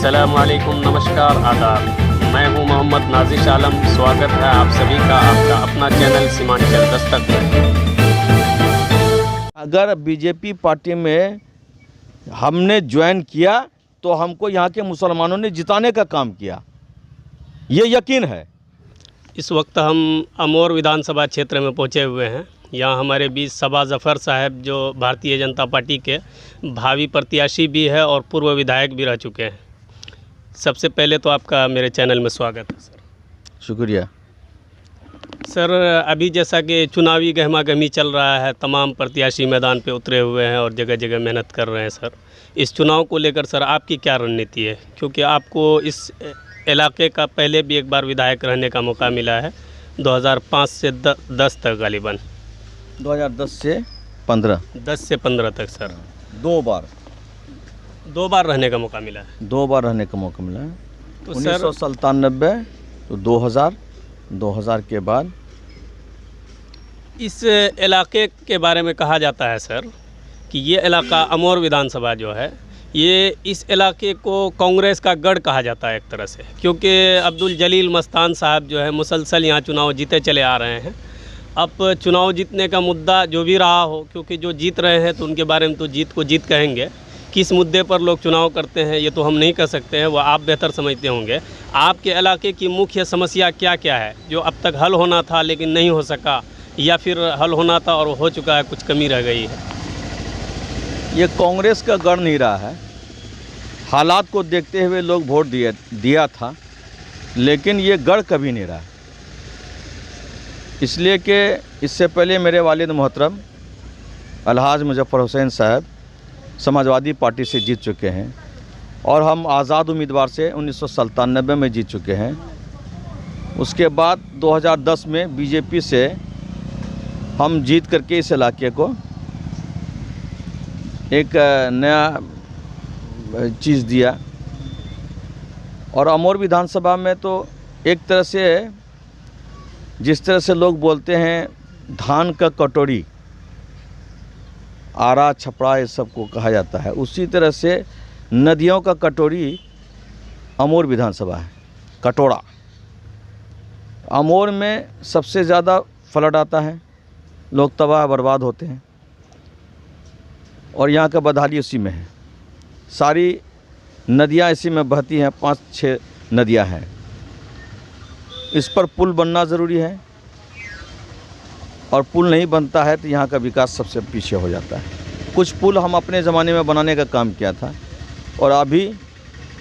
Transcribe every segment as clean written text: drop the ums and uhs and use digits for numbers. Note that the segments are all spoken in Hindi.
अस्सलामुअलैकुम, नमस्कार, आदाब। मैं हूं मोहम्मद नाजिश आलम। स्वागत है आप सभी का आपका अपना चैनल सीमांचल दस्तक में। अगर बीजेपी पार्टी में हमने ज्वाइन किया तो हमको यहाँ के मुसलमानों ने जिताने का काम किया, ये यकीन है। इस वक्त हम अमोर विधानसभा क्षेत्र में पहुंचे हुए हैं। यहाँ हमारे बीच सबा जफ़र साहब जो भारतीय जनता पार्टी के भावी प्रत्याशी भी है और पूर्व विधायक भी रह चुके हैं। सबसे पहले तो आपका मेरे चैनल में स्वागत है सर। शुक्रिया सर, अभी जैसा कि चुनावी गहमागहमी चल रहा है, तमाम प्रत्याशी मैदान पे उतरे हुए हैं और जगह जगह मेहनत कर रहे हैं सर। इस चुनाव को लेकर सर आपकी क्या रणनीति है? क्योंकि आपको इस इलाके का पहले भी एक बार विधायक रहने का मौका मिला है, 2005 से 10 तक, गालिबन 2010 से 15 10 से 15 तक सर। दो बार रहने का मौका मिला है। 2 बार रहने का मौका मिला है। तो 1997 तो 2000 के बाद। इस इलाके के बारे में कहा जाता है सर कि ये इलाका अमोर विधानसभा जो है, ये इस इलाके को कांग्रेस का गढ़ कहा जाता है एक तरह से, क्योंकि अब्दुल जलील मस्तान साहब जो है मुसलसल यहाँ चुनाव जीते चले आ रहे हैं। अब चुनाव जीतने का मुद्दा जो भी रहा हो, क्योंकि जो जीत रहे हैं तो उनके बारे में तो जीत को जीत कहेंगे। किस मुद्दे पर लोग चुनाव करते हैं ये तो हम नहीं कह सकते हैं, वो आप बेहतर समझते होंगे। आपके इलाके की मुख्य समस्या क्या क्या है जो अब तक हल होना था लेकिन नहीं हो सका, या फिर हल होना था और हो चुका है, कुछ कमी रह गई है? ये कांग्रेस का गढ़ नहीं रहा है। हालात को देखते हुए लोग वोट दिया था, लेकिन ये गढ़ कभी नहीं रहा। इसलिए कि इससे पहले मेरे वालिद मोहतरम अलहाज मुजफ्फर हुसैन साहब समाजवादी पार्टी से जीत चुके हैं और हम आज़ाद उम्मीदवार से 1997 में जीत चुके हैं। उसके बाद 2010 में बीजेपी से हम जीत करके इस इलाके को एक नया चीज़ दिया। और अमोर विधानसभा में तो एक तरह से जिस तरह से लोग बोलते हैं धान का कटोरी, आरा छपड़ा ये सब को कहा जाता है, उसी तरह से नदियों का कटोरी अमोर विधानसभा है। कटोरा अमोर में सबसे ज़्यादा फ्लड आता है, लोग तबाह बर्बाद होते हैं और यहाँ का बदहाली उसी में है। सारी नदियाँ इसी में बहती हैं, 5-6 नदियाँ हैं। इस पर पुल बनना ज़रूरी है और पुल नहीं बनता है तो यहाँ का विकास सबसे पीछे हो जाता है। कुछ पुल हम अपने ज़माने में बनाने का काम किया था और अभी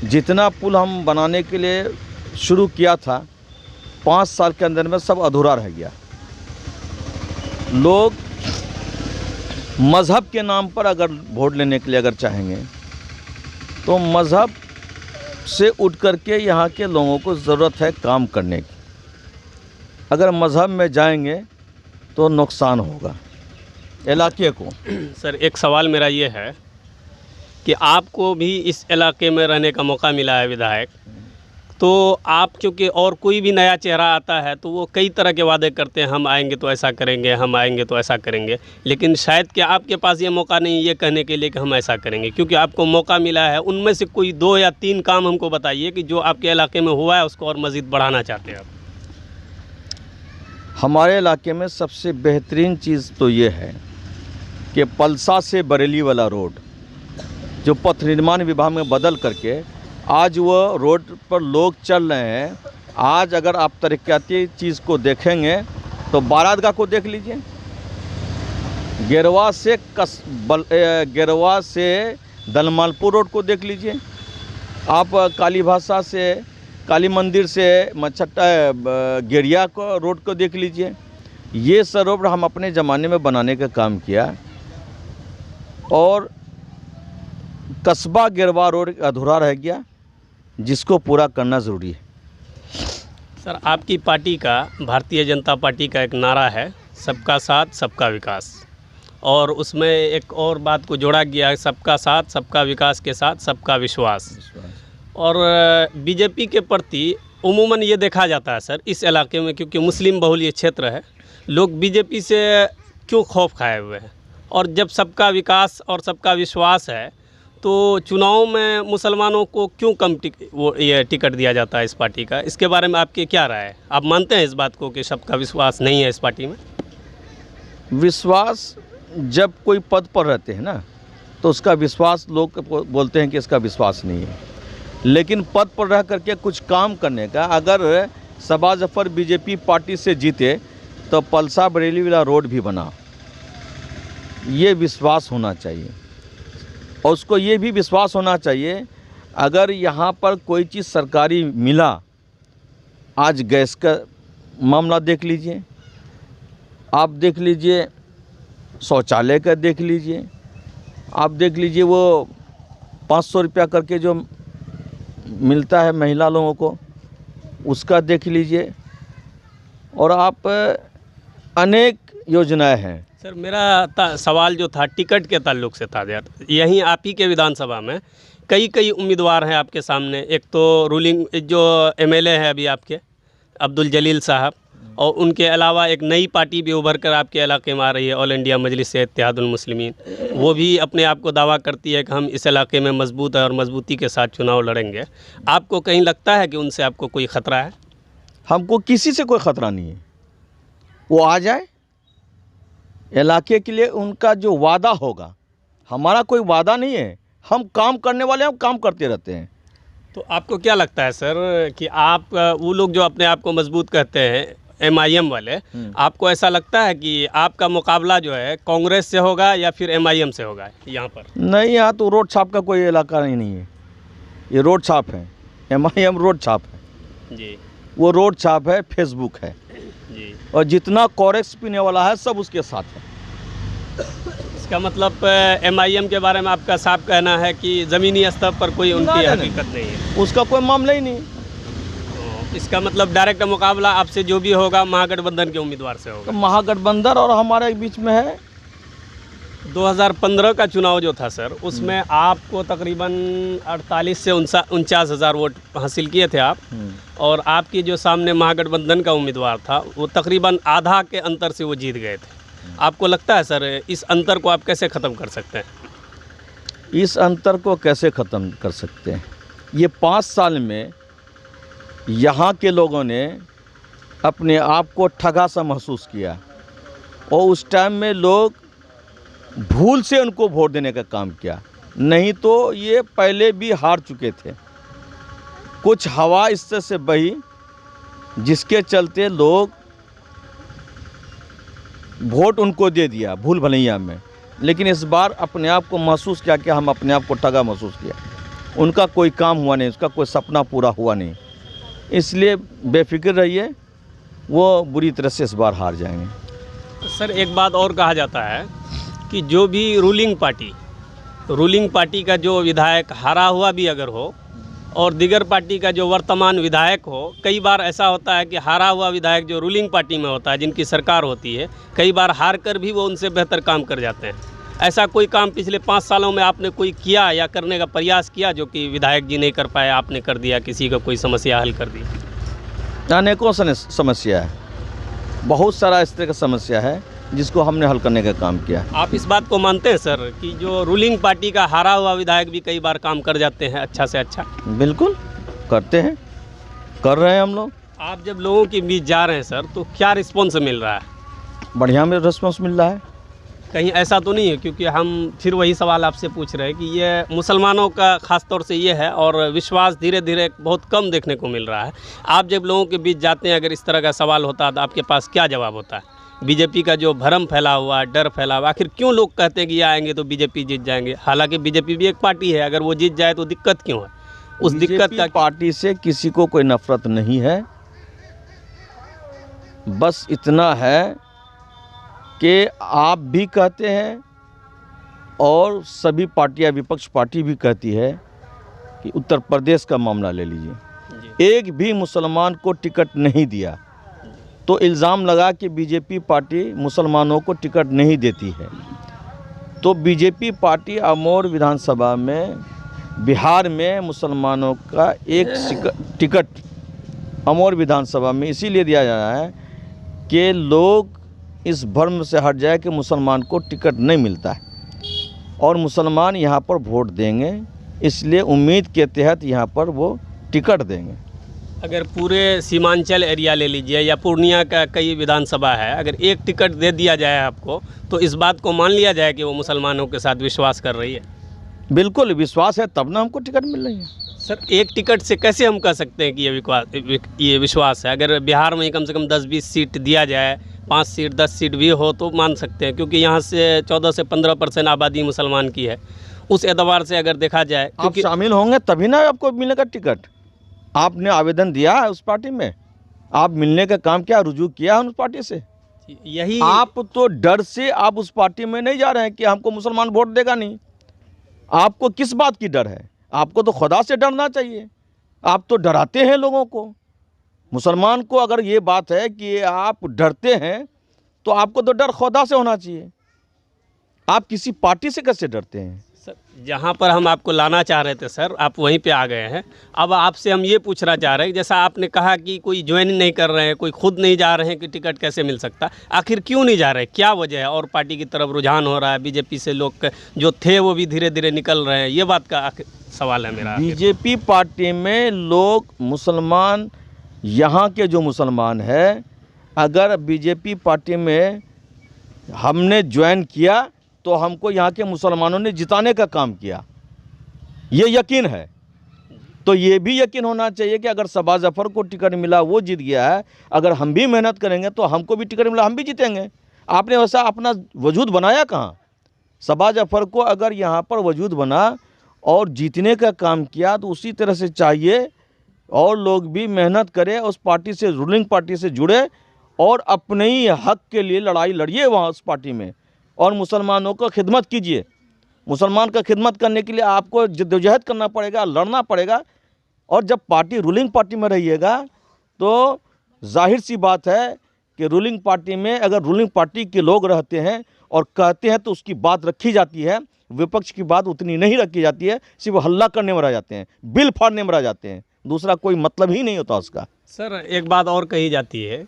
जितना पुल हम बनाने के लिए शुरू किया था 5 साल के अंदर में सब अधूरा रह गया। लोग मज़हब के नाम पर अगर वोट लेने के लिए अगर चाहेंगे तो मज़हब से उठ करके यहाँ के लोगों को ज़रूरत है काम करने की। अगर मज़हब में जाएंगे तो नुकसान होगा इलाके को। सर, एक सवाल मेरा ये है कि आपको भी इस इलाके में रहने का मौका मिला है विधायक, तो आप क्योंकि और कोई भी नया चेहरा आता है तो वो कई तरह के वादे करते हैं, हम आएंगे तो ऐसा करेंगे, हम आएंगे तो ऐसा करेंगे, लेकिन शायद कि आपके पास ये मौका नहीं ये कहने के लिए कि हम ऐसा करेंगे, क्योंकि आपको मौका मिला है। उनमें से कोई 2 या 3 काम हमको बताइए कि जो आपके इलाके में हुआ है उसको और मज़ीद बढ़ाना चाहते हैं आप। हमारे इलाके में सबसे बेहतरीन चीज़ तो ये है कि पलसा से बरेली वाला रोड जो पथ निर्माण विभाग में बदल करके आज वो रोड पर लोग चल रहे हैं। आज अगर आप तरक्याती चीज़ को देखेंगे तो बारातगाह को देख लीजिए, गेरवा से दलमालपुर रोड को देख लीजिए, आप काली भाषा से काली मंदिर से मच्छट्टा गेरिया को रोड को देख लीजिए। ये सब रोड हम अपने ज़माने में बनाने का काम किया और कस्बा गेरवा रोड अधूरा रह गया, जिसको पूरा करना ज़रूरी है। सर, आपकी पार्टी का, भारतीय जनता पार्टी का एक नारा है, सबका साथ सबका विकास, और उसमें एक और बात को जोड़ा गया है, सबका साथ सबका विकास के साथ सबका विश्वास। और बीजेपी के प्रति उमूमन ये देखा जाता है सर इस इलाके में, क्योंकि मुस्लिम बहुल ये क्षेत्र है, लोग बीजेपी से क्यों खौफ खाए हुए हैं, और जब सबका विकास और सबका विश्वास है तो चुनाव में मुसलमानों को क्यों कम ये टिकट दिया जाता है इस पार्टी का? इसके बारे में आपकी क्या राय है? आप मानते हैं इस बात को कि सबका विश्वास नहीं है इस पार्टी में? विश्वास जब कोई पद पर रहते हैं ना, तो उसका विश्वास लोग बोलते हैं कि इसका विश्वास नहीं है। लेकिन पद पर रह करके कुछ काम करने का, अगर शहबाज जफर बीजेपी पार्टी से जीते तो पलसा बरेली वाला रोड भी बना, ये विश्वास होना चाहिए। और उसको ये भी विश्वास होना चाहिए, अगर यहाँ पर कोई चीज़ सरकारी मिला, आज गैस का मामला देख लीजिए, आप देख लीजिए शौचालय का देख लीजिए, आप देख लीजिए वो 500 रुपया करके जो मिलता है महिला लोगों को, उसका देख लीजिए, और आप अनेक योजनाएं हैं। सर मेरा सवाल जो था टिकट के ताल्लुक से था यार, यहीं आप ही के विधानसभा में कई उम्मीदवार हैं आपके सामने। एक तो रूलिंग जो एमएलए है अभी आपके अब्दुल जलील साहब, और उनके अलावा एक नई पार्टी भी उभर कर आपके इलाके में आ रही है, ऑल इंडिया मजलिस इत्तेहादुल मुस्लिमीन। वो भी अपने आप को दावा करती है कि हम इस इलाके में मजबूत है और मजबूती के साथ चुनाव लड़ेंगे। आपको कहीं लगता है कि उनसे आपको कोई ख़तरा है? हमको किसी से कोई ख़तरा नहीं है, वो आ जाए। इलाके के लिए उनका जो वादा होगा, हमारा कोई वादा नहीं है, हम काम करने वाले, हम काम करते रहते हैं। तो आपको क्या लगता है सर कि आप वो लोग जो अपने आप को मजबूत कहते हैं MIM वाले, आपको ऐसा लगता है कि आपका मुकाबला जो है कांग्रेस से होगा या फिर MIM से होगा यहाँ पर? नहीं, यहाँ तो रोड छाप का कोई इलाका नहीं है, ये रोड छाप है। MIM रोड छाप है जी, वो रोड छाप है, फेसबुक है जी, और जितना कोरेक्स पीने वाला है सब उसके साथ है। इसका मतलब MIM के बारे में आपका साफ कहना है कि ज़मीनी स्तर पर कोई उनकी हकीकत नहीं है, उसका कोई मामला ही नहीं। तो इसका मतलब डायरेक्ट मुकाबला आपसे जो भी होगा महागठबंधन के उम्मीदवार से होगा। तो महागठबंधन और हमारे बीच में है। 2015 का चुनाव जो था सर, उसमें आपको तकरीबन 48 से 49 हज़ार वोट हासिल किए थे आप, और आपकी जो सामने महागठबंधन का उम्मीदवार था वो तकरीबन आधा के अंतर से वो जीत गए थे। आपको लगता है सर इस अंतर को आप कैसे ख़त्म कर सकते हैं? इस अंतर को कैसे ख़त्म कर सकते हैं? ये 5 साल में यहाँ के लोगों ने अपने आप को ठगा सा महसूस किया, और उस टाइम में लोग भूल से उनको वोट देने का काम किया, नहीं तो ये पहले भी हार चुके थे। कुछ हवा इससे से बही जिसके चलते लोग वोट उनको दे दिया भूल भलैया में। लेकिन इस बार अपने आप को महसूस किया कि हम अपने आप को ठगा महसूस किया, उनका कोई काम हुआ नहीं, उसका कोई सपना पूरा हुआ नहीं। इसलिए बेफिक्र रहिए, वो बुरी तरह से इस बार हार जाएंगे। सर एक बात और कहा जाता है कि जो भी रूलिंग पार्टी का जो विधायक हारा हुआ भी अगर हो और दीगर पार्टी का जो वर्तमान विधायक हो, कई बार ऐसा होता है कि हारा हुआ विधायक जो रूलिंग पार्टी में होता है, जिनकी सरकार होती है, कई बार हार कर भी वो उनसे बेहतर काम कर जाते हैं। ऐसा कोई काम पिछले 5 सालों में आपने कोई किया या करने का प्रयास किया जो कि विधायक जी नहीं कर पाए, आपने कर दिया, किसी का कोई समस्या हल कर दी? अनेकों समस्या है, बहुत सारा इस तरह का समस्या है जिसको हमने हल करने का काम किया। आप इस बात को मानते हैं सर कि जो रूलिंग पार्टी का हारा हुआ विधायक भी कई बार काम कर जाते हैं अच्छा से अच्छा? बिल्कुल करते हैं, कर रहे हैं हम लोग। आप जब लोगों के बीच जा रहे हैं सर, तो क्या रिस्पॉन्स मिल रहा है? बढ़िया में रिस्पॉन्स मिल रहा है। कहीं ऐसा तो नहीं है, क्योंकि हम फिर वही सवाल आपसे पूछ रहे हैं कि ये मुसलमानों का ख़ास तौर से ये है, और विश्वास धीरे धीरे बहुत कम देखने को मिल रहा है। आप जब लोगों के बीच जाते हैं, अगर इस तरह का सवाल होता है तो आपके पास क्या जवाब होता है? बीजेपी का जो भरम फैला हुआ, डर फैला हुआ, आखिर क्यों लोग कहते हैं कि ये आएंगे तो बीजेपी जीत जाएंगे? हालांकि बीजेपी भी एक पार्टी है, अगर वो जीत जाए तो दिक्कत क्यों है? उस दिक्कत का पार्टी से किसी को कोई नफरत नहीं है, बस इतना है कि आप भी कहते हैं और सभी पार्टियां, विपक्ष पार्टी भी कहती है कि उत्तर प्रदेश का मामला ले लीजिए, एक भी मुसलमान को टिकट नहीं दिया, तो इल्ज़ाम लगा कि बीजेपी पार्टी मुसलमानों को टिकट नहीं देती है। तो बीजेपी पार्टी अमौर विधानसभा में, बिहार में मुसलमानों का एक टिकट अमौर विधानसभा में इसीलिए दिया जा रहा है कि लोग इस भ्रम से हट जाए कि मुसलमान को टिकट नहीं मिलता है। और मुसलमान यहाँ पर वोट देंगे, इसलिए उम्मीद के तहत यहाँ पर वो टिकट देंगे। अगर पूरे सीमांचल एरिया ले लीजिए या पूर्णिया का कई विधानसभा है, अगर एक टिकट दे दिया जाए आपको, तो इस बात को मान लिया जाए कि वो मुसलमानों के साथ विश्वास कर रही है? बिल्कुल विश्वास है, तब ना हमको टिकट मिल रही है। सर, एक टिकट से कैसे हम कह सकते हैं कि ये विश्वास है? अगर बिहार में कम से कम 10-20 सीट दिया जाए, 5 सीट 10 सीट भी हो तो मान सकते हैं, क्योंकि यहाँ से 14 से 15% आबादी मुसलमान की है। उस एतबार से अगर देखा जाए, आप क्योंकि शामिल होंगे तभी ना आपको मिलेगा टिकट। आपने आवेदन दिया है उस पार्टी में, आप मिलने का काम किया, रुजू किया है उस पार्टी से। यही आप तो डर से आप उस पार्टी में नहीं जा रहे हैं कि हमको मुसलमान वोट देगा नहीं। आपको किस बात की डर है? आपको तो खुदा से डरना चाहिए। आप तो डराते हैं लोगों को। मुसलमान को अगर ये बात है कि आप डरते हैं, तो आपको तो डर खुदा से होना चाहिए। आप किसी पार्टी से कैसे डरते हैं? सर, जहाँ पर हम आपको लाना चाह रहे थे सर, आप वहीं पे आ गए हैं। अब आपसे हम ये पूछना चाह रहे हैं, जैसा आपने कहा कि कोई ज्वाइन नहीं कर रहे हैं, कोई खुद नहीं जा रहे हैं कि टिकट कैसे मिल सकता, आखिर क्यों नहीं जा रहे? क्या वजह है? और पार्टी की तरफ रुझान हो रहा है, बीजेपी से लोग जो थे वो भी धीरे धीरे निकल रहे हैं, ये बात का सवाल है मेरा। बीजेपी पार्टी में लोग मुसलमान, यहाँ के जो मुसलमान हैं, अगर बीजेपी पार्टी में हमने ज्वाइन किया तो हमको यहाँ के मुसलमानों ने जिताने का काम किया, ये यकीन है। तो ये भी यकीन होना चाहिए कि अगर सबा जफ़र को टिकट मिला, वो जीत गया है, अगर हम भी मेहनत करेंगे तो हमको भी टिकट मिला, हम भी जीतेंगे। आपने वैसा अपना वजूद बनाया कहाँ? सबा जफ़र को अगर यहाँ पर वजूद बना और जीतने का काम किया, तो उसी तरह से चाहिए और लोग भी मेहनत करें, उस पार्टी से, रूलिंग पार्टी से जुड़े और अपने ही हक के लिए लड़ाई लड़िए वहाँ उस पार्टी में, और मुसलमानों को खिदमत कीजिए। मुसलमान का खिदमत करने के लिए आपको जद्दोजहद करना पड़ेगा, लड़ना पड़ेगा। और जब पार्टी रूलिंग पार्टी में रहिएगा तो जाहिर सी बात है कि रूलिंग पार्टी में अगर रूलिंग पार्टी के लोग रहते हैं और कहते हैं तो उसकी बात रखी जाती है, विपक्ष की बात उतनी नहीं रखी जाती है, सिर्फ हल्ला करने में रह जाते हैं, बिल फाड़ने में रह जाते हैं, दूसरा कोई मतलब ही नहीं होता उसका। सर, एक बात और कही जाती है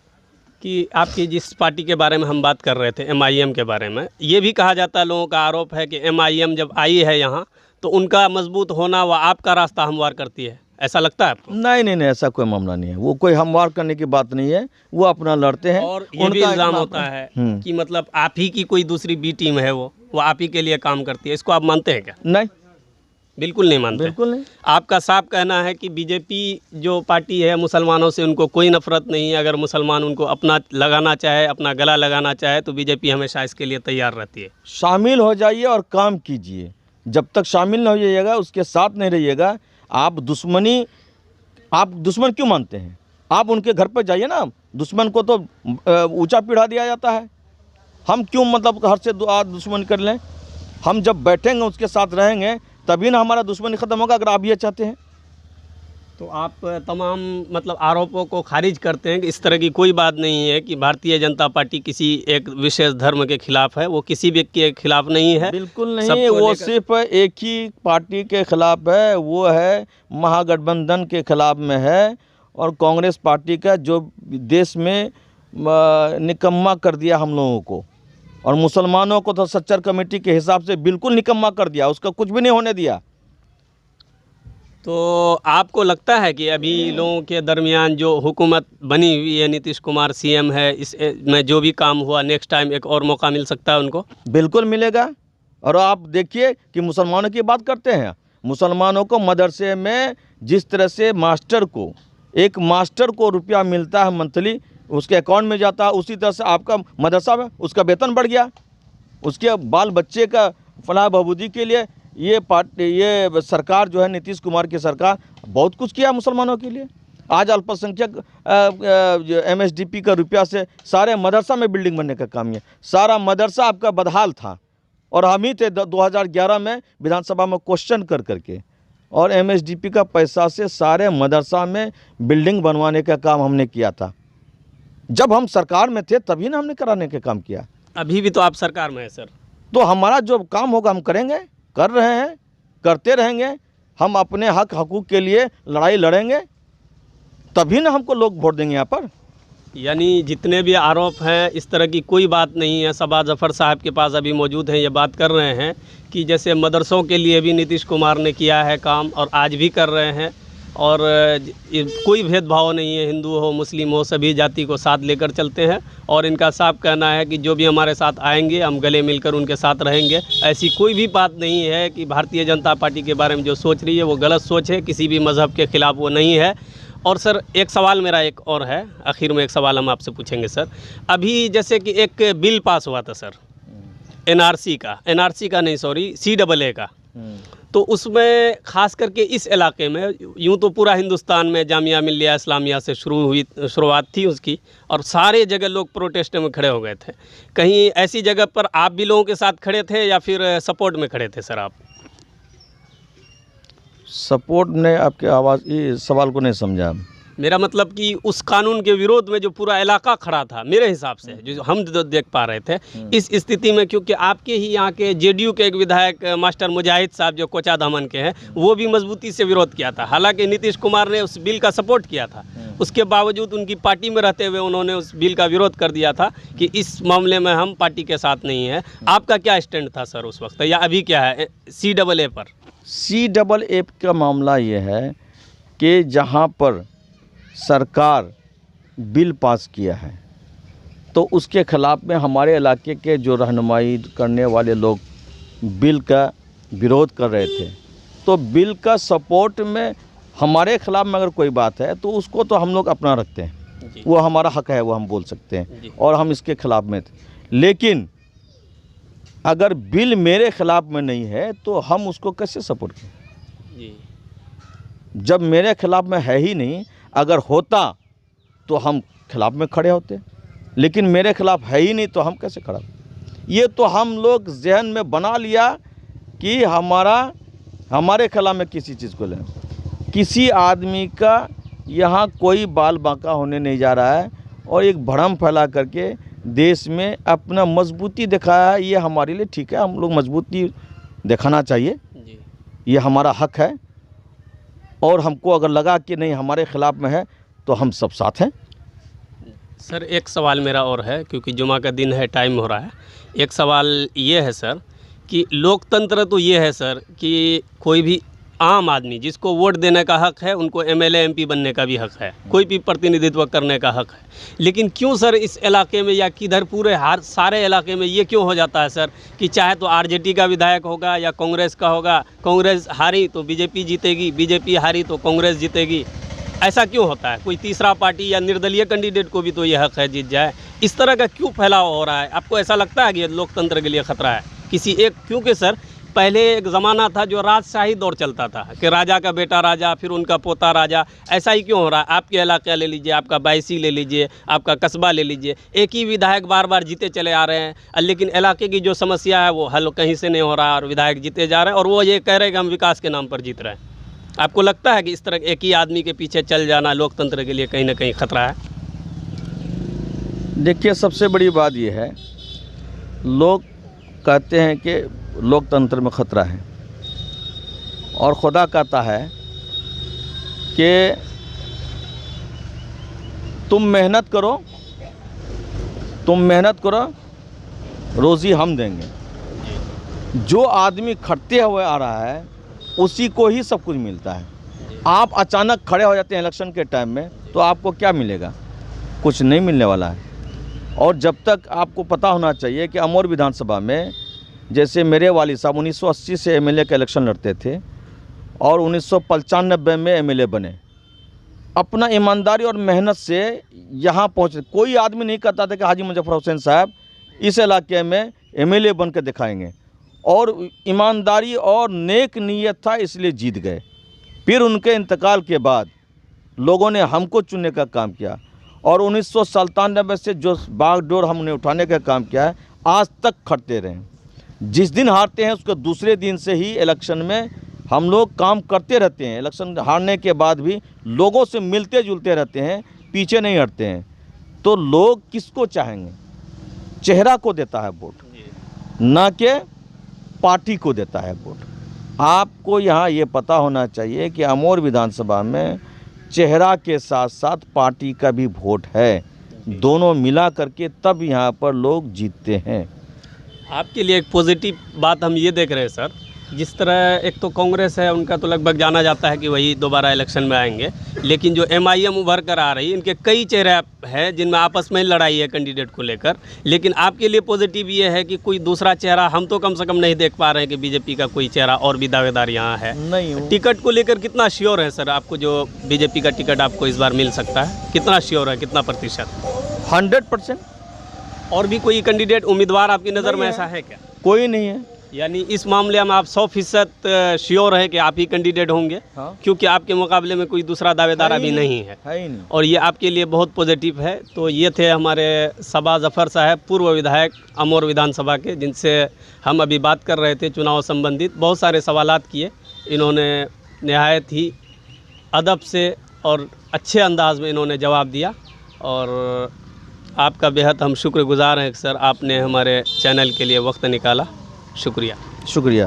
कि आपकी जिस पार्टी के बारे में हम बात कर रहे थे, MIM के बारे में, ये भी कहा जाता है, लोगों का आरोप है कि MIM जब आई है यहाँ तो उनका मजबूत होना व आपका रास्ता हमवार करती है, ऐसा लगता है आपको? नहीं नहीं नहीं, ऐसा कोई मामला नहीं है। वो कोई हमवार करने की बात नहीं है, वो अपना लड़ते हैं। और ये भी इल्ज़ाम होता है कि मतलब आप ही की कोई दूसरी B टीम है, वो आप ही के लिए काम करती है, इसको आप मानते हैं क्या? नहीं, बिल्कुल नहीं मानते? बिल्कुल नहीं। आपका साफ कहना है कि बीजेपी जो पार्टी है, मुसलमानों से उनको कोई नफरत नहीं है, अगर मुसलमान उनको अपना लगाना चाहे, अपना गला लगाना चाहे, तो बीजेपी हमेशा इसके लिए तैयार रहती है। शामिल हो जाइए और काम कीजिए। जब तक शामिल नहीं हो जाइएगा, उसके साथ नहीं रहिएगा, आप दुश्मन क्यों मानते हैं? आप उनके घर पर जाइए ना, दुश्मन को तो ऊंचा पीढ़ा दिया जाता है। हम क्यों मतलब घर से दुश्मन कर लें? हम जब बैठेंगे, उसके साथ रहेंगे, तभी ना हमारा दुश्मनी ख़त्म होगा, अगर आप ये चाहते हैं। तो आप तमाम मतलब आरोपों को खारिज करते हैं कि इस तरह की कोई बात नहीं है कि भारतीय जनता पार्टी किसी एक विशेष धर्म के खिलाफ है, वो किसी भी के खिलाफ नहीं है। बिल्कुल नहीं, वो सिर्फ एक ही पार्टी के खिलाफ है, वो है महागठबंधन के खिलाफ में है, और कांग्रेस पार्टी का जो देश में निकम्मा कर दिया हम लोगों को, और मुसलमानों को तो सच्चर कमेटी के हिसाब से बिल्कुल निकम्मा कर दिया, उसका कुछ भी नहीं होने दिया। तो आपको लगता है कि अभी लोगों के दरमियान जो हुकूमत बनी हुई है, नीतीश कुमार CM है, इस में जो भी काम हुआ, नेक्स्ट टाइम एक और मौका मिल सकता है उनको? बिल्कुल मिलेगा। और आप देखिए कि मुसलमानों की बात करते हैं, मुसलमानों को मदरसे में जिस तरह से एक मास्टर को रुपया मिलता है मंथली, उसके अकाउंट में जाता है, उसी तरह से आपका मदरसा में उसका वेतन बढ़ गया, उसके बाल बच्चे का फलाह बहबूदी के लिए ये सरकार जो है, नीतीश कुमार की सरकार, बहुत कुछ किया मुसलमानों के लिए। आज अल्पसंख्यक MSDP का रुपया से सारे मदरसा में बिल्डिंग बनने का काम किया। सारा मदरसा आपका बदहाल था, और हम ही थे 2011 में विधानसभा में क्वेश्चन करके, और MSDP का पैसा से सारे मदरसा में बिल्डिंग बनवाने का काम हमने किया था। जब हम सरकार में थे तभी ना हमने कराने का काम किया। अभी भी तो आप सरकार में है सर। तो हमारा जो काम होगा हम करेंगे, कर रहे हैं, करते रहेंगे। हम अपने हक हकूक़ के लिए लड़ाई लड़ेंगे, तभी ना हमको लोग वोट देंगे यहाँ पर। यानी जितने भी आरोप हैं इस तरह की कोई बात नहीं है। सबा जफ़र साहब के पास अभी मौजूद हैं, ये बात कर रहे हैं कि जैसे मदरसों के लिए भी नीतीश कुमार ने किया है काम और आज भी कर रहे हैं, और कोई भेदभाव नहीं है, हिंदू हो मुस्लिम हो सभी जाति को साथ लेकर चलते हैं। और इनका साफ कहना है कि जो भी हमारे साथ आएंगे हम गले मिलकर उनके साथ रहेंगे। ऐसी कोई भी बात नहीं है कि भारतीय जनता पार्टी के बारे में जो सोच रही है वो गलत सोच है, किसी भी मज़हब के ख़िलाफ़ वो नहीं है। और सर एक सवाल मेरा एक और है, आखिर में एक सवाल हम आपसे पूछेंगे सर। अभी जैसे कि एक बिल पास हुआ था सर एनआरसी का नहीं सॉरी CAA का, तो उसमें ख़ास करके इस इलाके में, यूँ तो पूरा हिंदुस्तान में जामिया मिल्लिया इस्लामिया से शुरुआत थी उसकी, और सारे जगह लोग प्रोटेस्ट में खड़े हो गए थे। कहीं ऐसी जगह पर आप भी लोगों के साथ खड़े थे या फिर सपोर्ट में खड़े थे सर आप? सपोर्ट ने आपके आवाज़ ये सवाल को नहीं समझा। मेरा मतलब कि उस कानून के विरोध में जो पूरा इलाका खड़ा था मेरे हिसाब से, जो हम देख पा रहे थे इस स्थिति में, क्योंकि आपके ही यहाँ के JDU के एक विधायक मास्टर मुजाहिद साहब जो कोचा दमन के हैं, वो भी मजबूती से विरोध किया था। हालांकि नीतीश कुमार ने उस बिल का सपोर्ट किया था, उसके बावजूद उनकी पार्टी में रहते हुए उन्होंने उस बिल का विरोध कर दिया था कि इस मामले में हम पार्टी के साथ नहीं हैं। आपका क्या स्टैंड था सर उस वक्त, या अभी क्या है CAA पर? CAA का मामला ये है कि जहाँ पर सरकार बिल पास किया है तो उसके ख़िलाफ़ में हमारे इलाके के जो रहनुमाई करने वाले लोग बिल का विरोध कर रहे थे, तो बिल का सपोर्ट में हमारे ख़िलाफ़ में अगर कोई बात है तो उसको तो हम लोग अपना रखते हैं, वो हमारा हक है, वो हम बोल सकते हैं, और हम इसके ख़िलाफ़ में थे। लेकिन अगर बिल मेरे ख़िलाफ़ में नहीं है तो हम उसको कैसे सपोर्ट करें? जब मेरे ख़िलाफ़ में है ही नहीं, अगर होता तो हम खिलाफ़ में खड़े होते, लेकिन मेरे ख़िलाफ़ है ही नहीं तो हम कैसे खड़ा? ये तो हम लोग जहन में बना लिया कि हमारे ख़िलाफ़ में किसी चीज़ को लेना। किसी आदमी का यहाँ कोई बाल बांका होने नहीं जा रहा है, और एक भ्रम फैला करके देश में अपना मजबूती दिखाया है। ये हमारे लिए ठीक है, हम लोग मजबूती दिखाना चाहिए, ये हमारा हक है। और हमको अगर लगा कि नहीं हमारे ख़िलाफ़ में है तो हम सब साथ हैं। सर एक सवाल मेरा और है, क्योंकि जुमा का दिन है, टाइम हो रहा है। एक सवाल ये है सर कि लोकतंत्र तो ये है सर कि कोई भी आम आदमी जिसको वोट देने का हक है उनको MLA MP बनने का भी हक है, कोई भी प्रतिनिधित्व करने का हक है। लेकिन क्यों सर इस इलाके में या किधर पूरे सारे इलाके में ये क्यों हो जाता है सर कि चाहे तो RJD का विधायक होगा या कांग्रेस का होगा, कांग्रेस हारी तो BJP जीतेगी, BJP हारी तो कांग्रेस जीतेगी? ऐसा क्यों होता है? कोई तीसरा पार्टी या निर्दलीय कैंडिडेट को भी तो ये हक है जीत जाए। इस तरह का क्यों फैलाव हो रहा है? आपको ऐसा लगता है कि ये लोकतंत्र के लिए खतरा है किसी एक? क्योंकि सर पहले एक ज़माना था जो राजशाही दौर चलता था कि राजा का बेटा राजा, फिर उनका पोता राजा। ऐसा ही क्यों हो रहा है? आपके इलाका ले लीजिए, आपका बायसी ले लीजिए, आपका कस्बा ले लीजिए, एक ही विधायक बार बार जीते चले आ रहे हैं, लेकिन इलाके की जो समस्या है वो हल कहीं से नहीं हो रहा और विधायक जीते जा रहे हैं, और वो ये कह रहे हैं कि हम विकास के नाम पर जीत रहे हैं। आपको लगता है कि इस तरह एक ही आदमी के पीछे चल जाना लोकतंत्र के लिए कहीं ना कहीं खतरा है? देखिए, सबसे बड़ी बात यह है, लोग कहते हैं कि लोकतंत्र में ख़तरा है, और खुदा कहता है कि तुम मेहनत करो, रोज़ी हम देंगे। जो आदमी खटते हुए आ रहा है उसी को ही सब कुछ मिलता है। आप अचानक खड़े हो जाते हैं इलेक्शन के टाइम में तो आपको क्या मिलेगा? कुछ नहीं मिलने वाला है। और जब तक आपको पता होना चाहिए कि अमौर विधानसभा में जैसे मेरे वालिद साहब 1980 से MLA का इलेक्शन लड़ते थे और 1995 में MLA बने, अपना ईमानदारी और मेहनत से यहाँ पहुँचे। कोई आदमी नहीं कहता था कि हाजी मुजफ्फर हुसैन साहब इस इलाके में MLA बन के दिखाएंगे, और ईमानदारी और नेक नीयत था इसलिए जीत गए। फिर उनके इंतकाल के बाद लोगों ने हमको चुनने का काम किया, और 1997 से जो बागडोर हमने उठाने का काम किया है आज तक खटते रहे। जिस दिन हारते हैं उसके दूसरे दिन से ही इलेक्शन में हम लोग काम करते रहते हैं। इलेक्शन हारने के बाद भी लोगों से मिलते जुलते रहते हैं, पीछे नहीं हटते हैं। तो लोग किसको चाहेंगे? चेहरा को देता है वोट, ना कि पार्टी को देता है वोट। आपको यहाँ ये पता होना चाहिए कि अमौर विधानसभा में चेहरा के साथ साथ पार्टी का भी वोट है। दोनों मिला करके तब यहाँ पर लोग जीतते हैं। आपके लिए एक पॉजिटिव बात हम ये देख रहे हैं सर, जिस तरह एक तो कांग्रेस है, उनका तो लगभग जाना जाता है कि वही दोबारा इलेक्शन में आएंगे, लेकिन जो MIM उभर कर आ रही है, इनके कई चेहरे हैं जिनमें आपस में लड़ाई है कैंडिडेट को लेकर। लेकिन आपके लिए पॉजिटिव ये है कि कोई दूसरा चेहरा हम तो कम से कम नहीं देख पा रहे हैं कि बीजेपी का कोई चेहरा और भी दावेदार यहाँ है। नहीं, टिकट को लेकर कितना श्योर है सर आपको, जो बीजेपी का टिकट आपको इस बार मिल सकता है, कितना श्योर है, कितना प्रतिशत? 100%। और भी कोई कैंडिडेट उम्मीदवार आपकी नज़र में ऐसा है क्या? कोई नहीं है। यानी इस मामले में आप 100% श्योर हैं कि आप ही कैंडिडेट होंगे? हाँ। क्योंकि आपके मुकाबले में कोई दूसरा दावेदार अभी नहीं है, ही नहीं। और ये आपके लिए बहुत पॉजिटिव है। तो ये थे हमारे सबा जफ़र साहब, पूर्व विधायक अमौर विधानसभा के, जिनसे हम अभी बात कर रहे थे चुनाव संबंधित। बहुत सारे सवालात किए इन्होंने, नहायत ही अदब से और अच्छे अंदाज में इन्होंने जवाब दिया, और आपका बेहद हम शुक्रगुज़ार हैं सर, आपने हमारे चैनल के लिए वक्त निकाला। शुक्रिया। शुक्रिया।